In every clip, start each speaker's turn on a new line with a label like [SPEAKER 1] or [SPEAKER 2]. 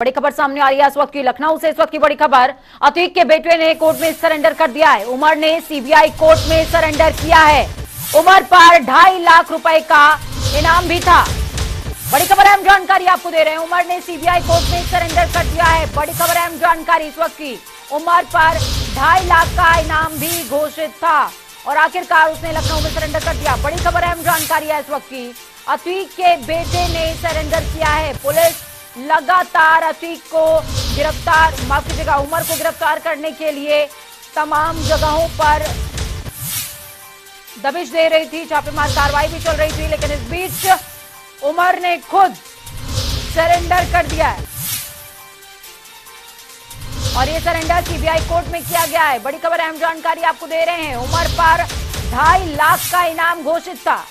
[SPEAKER 1] बड़ी खबर सामने आ रही है इस वक्त की लखनऊ से। इस वक्त की बड़ी खबर, अतीक के बेटे ने कोर्ट में सरेंडर कर दिया है। उमर ने सीबीआई कोर्ट में सरेंडर किया है। उमर पर 2.5 लाख रुपए का इनाम भी था। बड़ी खबर, अहम जानकारी आपको दे रहे हैं। उमर ने सीबीआई कोर्ट में सरेंडर कर दिया है। बड़ी खबर, अहम जानकारी इस वक्त की। उमर पर 2.5 लाख का इनाम भी घोषित था और आखिरकार उसने लखनऊ में सरेंडर कर दिया। बड़ी खबर, अहम जानकारी है इस वक्त की। अतीक के बेटे ने सरेंडर किया है। पुलिस लगातार अतीक को गिरफ्तार, माफ कीजिएगा, उमर को गिरफ्तार करने के लिए तमाम जगहों पर दबिश दे रही थी। छापेमार कार्रवाई भी चल रही थी, लेकिन इस बीच उमर ने खुद सरेंडर कर दिया है और ये सरेंडर सीबीआई कोर्ट में किया गया है। बड़ी खबर, अहम जानकारी आपको दे रहे हैं। उमर पर 2.5 लाख का इनाम घोषित था।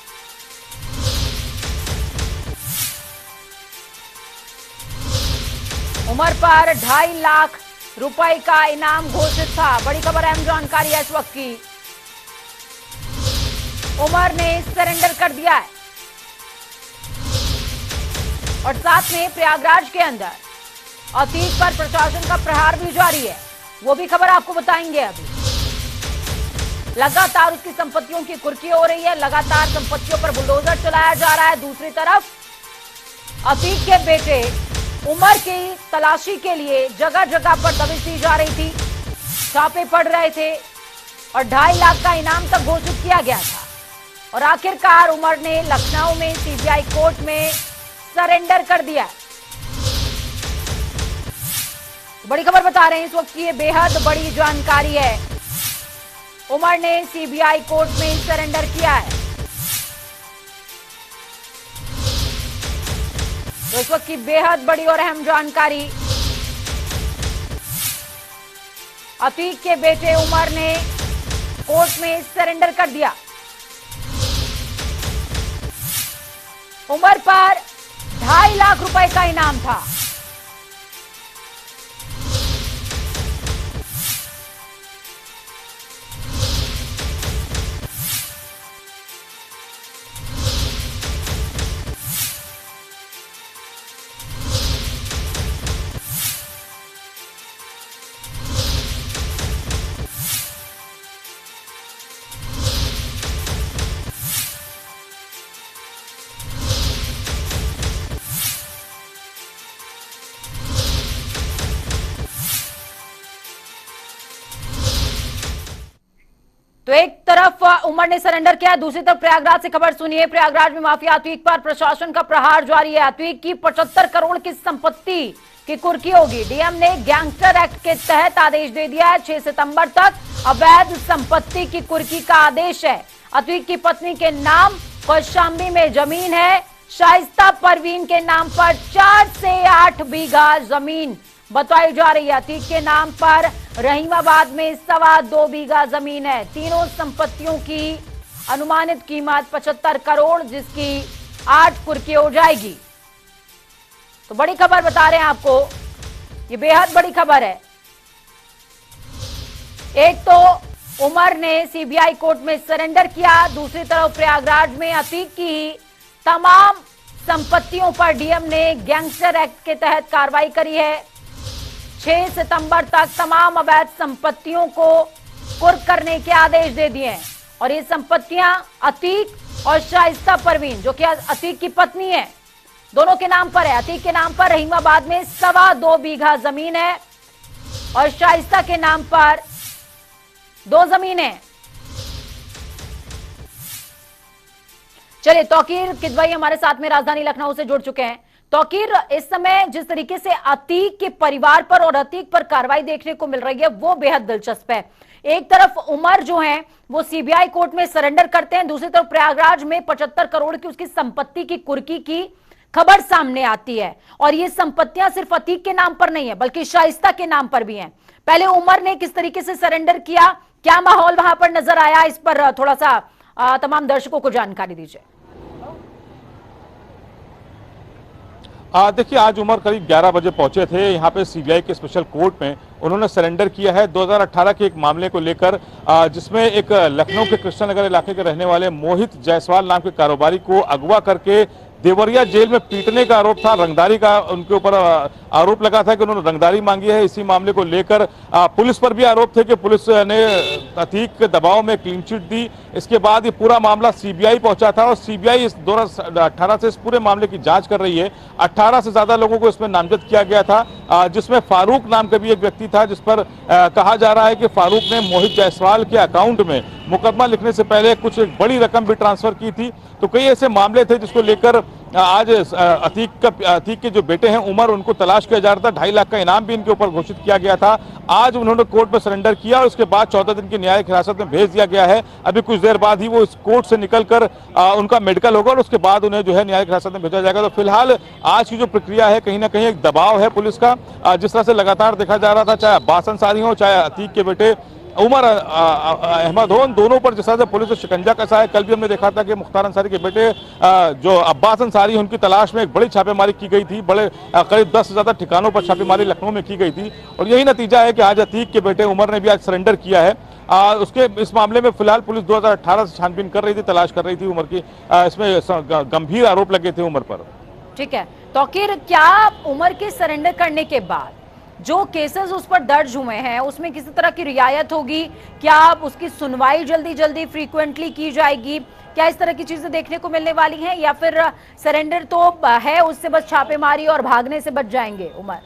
[SPEAKER 1] उमर पर 2.5 लाख रुपए का इनाम घोषित था। बड़ी खबर, अहम जानकारी है इस वक्त की। उमर ने सरेंडर कर दिया है और साथ में प्रयागराज के अंदर अतीक पर प्रशासन का प्रहार भी जारी है। वो भी खबर आपको बताएंगे। अभी लगातार उसकी संपत्तियों की कुर्की हो रही है, लगातार संपत्तियों पर बुलडोजर चलाया जा रहा है। दूसरी तरफ अतीक के बेटे उमर की तलाशी के लिए जगह जगह पर दबिश दी जा रही थी, छापे पड़ रहे थे और 2.5 लाख का इनाम तक घोषित किया गया था और आखिरकार उमर ने लखनऊ में सीबीआई कोर्ट में सरेंडर कर दिया। बड़ी खबर बता रहे हैं इस वक्त की, ये बेहद बड़ी जानकारी है। उमर ने सीबीआई कोर्ट में सरेंडर किया है। तो इस वक्त की बेहद बड़ी और अहम जानकारी, अतीक के बेटे उमर ने कोर्ट में सरेंडर कर दिया। उमर पर 2.5 लाख रुपए का इनाम था। तो एक तरफ उमर ने सरेंडर किया, दूसरी तरफ प्रयागराज से खबर सुनिए। प्रयागराज में माफिया अतीक पर प्रशासन का प्रहार जारी है। अतीक की 75 करोड़ की संपत्ति की कुर्की होगी। डीएम ने गैंगस्टर एक्ट के तहत आदेश दे दिया है। 6 सितंबर तक अवैध संपत्ति की कुर्की का आदेश है। अतीक की पत्नी के नाम कौशाम्बी में जमीन है। शाइस्ता परवीन के नाम पर 4 से 8 बीघा जमीन बताई जा रही है। अतीक के नाम पर रहीमाबाद में 2.25 बीघा जमीन है। तीनों संपत्तियों की अनुमानित कीमत 75 करोड़, जिसकी 8 कुर्की हो जाएगी। तो बड़ी खबर बता रहे हैं आपको, ये बेहद बड़ी खबर है। एक तो उमर ने सीबीआई कोर्ट में सरेंडर किया, दूसरी तरफ प्रयागराज में अतीक की तमाम संपत्तियों पर डीएम ने गैंगस्टर एक्ट के तहत कार्रवाई करी है। 6 सितंबर तक तमाम अवैध संपत्तियों को कुर्क करने के आदेश दे दिए हैं और ये संपत्तियां अतीक और शाइस्ता परवीन, जो कि अतीक की पत्नी है, दोनों के नाम पर है। अतीक के नाम पर रहीमाबाद में 2.25 बीघा जमीन है और शाइस्ता के नाम पर 2 जमीनें। चलिए, तौकीर किदवई हमारे साथ में राजधानी लखनऊ से जुड़ चुके हैं। तौकीर, इस समय जिस तरीके से अतीक के परिवार पर और अतीक पर कार्रवाई देखने को मिल रही है वो बेहद दिलचस्प है। एक तरफ उमर जो है वो सीबीआई कोर्ट में सरेंडर करते हैं, दूसरी तरफ प्रयागराज में 75 करोड़ की उसकी संपत्ति की कुर्की की खबर सामने आती है और ये संपत्तियां सिर्फ अतीक के नाम पर नहीं है बल्कि शाइस्ता के नाम पर भी हैं। पहले उमर ने किस तरीके से सरेंडर किया, क्या माहौल वहां पर नजर आया, इस पर थोड़ा सा तमाम दर्शकों को जानकारी दीजिए।
[SPEAKER 2] देखिए, आज उमर करीब 11 बजे पहुंचे थे यहाँ पे सीबीआई के स्पेशल कोर्ट में। उन्होंने सरेंडर किया है 2018 के एक मामले को लेकर, जिसमें एक लखनऊ के कृष्णनगर इलाके के रहने वाले मोहित जायसवाल नाम के कारोबारी को अगवा करके देवरिया जेल में पीटने का आरोप था, रंगदारी का उनके ऊपर आरोप लगा था कि उन्होंने रंगदारी मांगी है। इसी मामले को लेकर पुलिस पर भी आरोप थे कि पुलिस ने अतीक के दबाव में क्लीन चिट दी। इसके बाद ये पूरा मामला सीबीआई पहुंचा था और सीबीआई इस 2018 से इस पूरे मामले की जांच कर रही है। 18 से ज्यादा लोगों को इसमें नामजद किया गया था, जिसमें फारूक नाम का भी एक व्यक्ति था, जिस पर कहा जा रहा है कि फारूक ने मोहित जायसवाल के अकाउंट में मुकदमा लिखने से पहले कुछ एक बड़ी रकम भी ट्रांसफर की थी। तो कई ऐसे मामले थे जिसको लेकर आज अतीक के जो बेटे हैं उमर, उनको तलाश किया जा रहा था। 2.5 लाख का इनाम भी इनके ऊपर घोषित किया गया था। आज उन्होंने कोर्ट में सरेंडर किया और उसके बाद 14 दिन की न्यायिक हिरासत में भेज दिया गया है। अभी कुछ देर बाद ही वो इस कोर्ट से निकलकर उनका मेडिकल होगा और उसके बाद उन्हें जो है न्यायिक हिरासत में भेजा जाएगा। तो फिलहाल आज की जो प्रक्रिया है, कहीं ना कहीं एक दबाव है पुलिस का, जिस तरह से लगातार देखा जा रहा था, चाहे अब्बास अंसारी हो चाहे अतीक के बेटे उमर अहमद हो, दोनों पर जिस तरह से पुलिस ने शिकंजा कसा है। कल भी हमने देखा था कि मुख्तार अंसारी के बेटे जो अब्बास अंसारी, उनकी तलाश में एक बड़ी छापेमारी की गई थी। करीब 10 से ज्यादा ठिकानों पर छापेमारी लखनऊ में की गई थी और यही नतीजा है कि आज अतीक के बेटे उमर ने भी आज सरेंडर किया है। उसके इस मामले में फिलहाल पुलिस 2018 से छानबीन कर रही थी, तलाश कर रही थी उमर की। इसमें गंभीर आरोप लगे थे उमर पर।
[SPEAKER 1] ठीक है, तो आखिर क्या उमर के सरेंडर करने के बाद जो केसेस उस पर दर्ज हुए हैं उसमें किसी तरह की रियायत होगी? क्या उसकी सुनवाई जल्दी फ्रीक्वेंटली की जाएगी? क्या इस तरह की चीजें देखने को मिलने वाली हैं या फिर सरेंडर तो है, उससे बस छापेमारी और भागने से बच जाएंगे उमर?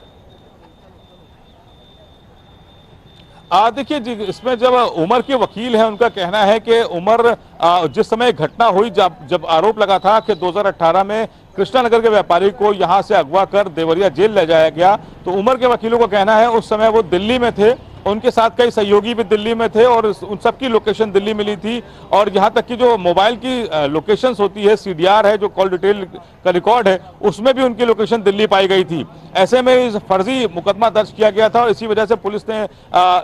[SPEAKER 2] देखिए जी, इसमें जब उमर के वकील हैं, उनका कहना है कि उमर जिस समय घटना हुई, जब आरोप लगा था कि 2018 में कृष्णानगर के व्यापारी को यहां से अगवा कर देवरिया जेल ले जाया गया, तो उमर के वकीलों का कहना है उस समय वो दिल्ली में थे, उनके साथ कई सहयोगी भी दिल्ली में थे और उन सबकी लोकेशन दिल्ली मिली थी। और यहाँ तक कि जो मोबाइल की लोकेशंस होती है, सीडीआर है, जो कॉल डिटेल का रिकॉर्ड है, उसमें भी उनकी लोकेशन दिल्ली पाई गई थी। ऐसे में इस फर्जी मुकदमा दर्ज किया गया था और इसी वजह से पुलिस ने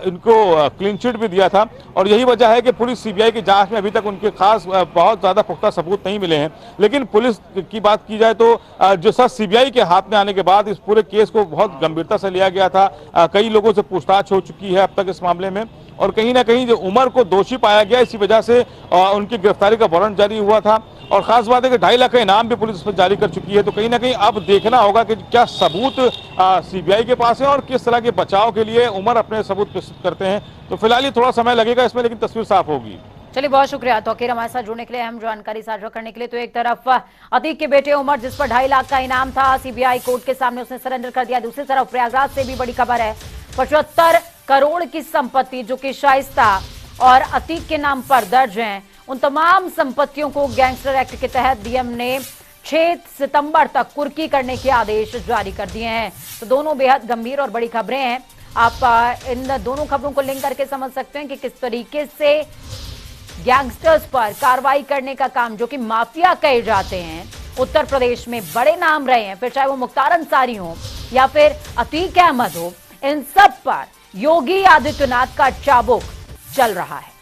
[SPEAKER 2] इनको क्लीन चिट भी दिया था। और यही वजह है कि पुलिस सीबीआई की जांच में अभी तक उनके खास बहुत ज्यादा पुख्ता सबूत नहीं मिले हैं। लेकिन पुलिस की बात की जाए तो जो सर सीबीआई के हाथ में आने के बाद इस पूरे केस को बहुत गंभीरता से लिया गया था। कई लोगों से पूछताछ हो चुकी है अब तक इस मामले में और कहीं ना कहीं जो उमर को दोषी पाया गया, इसी वजह से उनकी गिरफ्तारी का वारंट जारी हुआ था। और खास बात है कि 2.5 लाख का इनाम भी पुलिस इस पर जारी कर चुकी है। तो कहीं ना कहीं अब देखना होगा कि क्या सबूत सीबीआई के पास है और किस तरह के बचाव के लिए उमर अपने सबूत प्रस्तुत करते हैं। तो फिलहाल ये थोड़ा समय लगेगा इसमें, लेकिन तस्वीर साफ होगी।
[SPEAKER 1] चलिए, बहुत शुक्रिया तौकीर हमारे साथ जुड़ने के लिए, अहम जानकारी साझा करने के लिए। तो एक तरफ अतीक के बेटे उमर, जिस पर 2.5 लाख का इनाम था, सीबीआई कोर्ट के सामने उसने सरेंडर कर दिया। दूसरी तरफ प्रयागराज से भी बड़ी खबर है, 75 करोड़ की संपत्ति जो कि शाइस्ता और अतीक के नाम पर दर्ज हैं, उन तमाम संपत्तियों को गैंगस्टर एक्ट के तहत डीएम ने 6 सितंबर तक कुर्की करने के आदेश जारी कर दिए हैं। तो दोनों बेहद गंभीर और बड़ी खबरें हैं। आप इन दोनों खबरों को लिंक करके समझ सकते हैं कि किस तरीके से गैंगस्टर्स पर कार्रवाई करने का काम, जो कि माफिया कहे जाते हैं, उत्तर प्रदेश में बड़े नाम रहे हैं, फिर चाहे वो मुख्तार अंसारी हो या फिर अतीक अहमद हो, इन सब पर योगी आदित्यनाथ का चाबुक चल रहा है।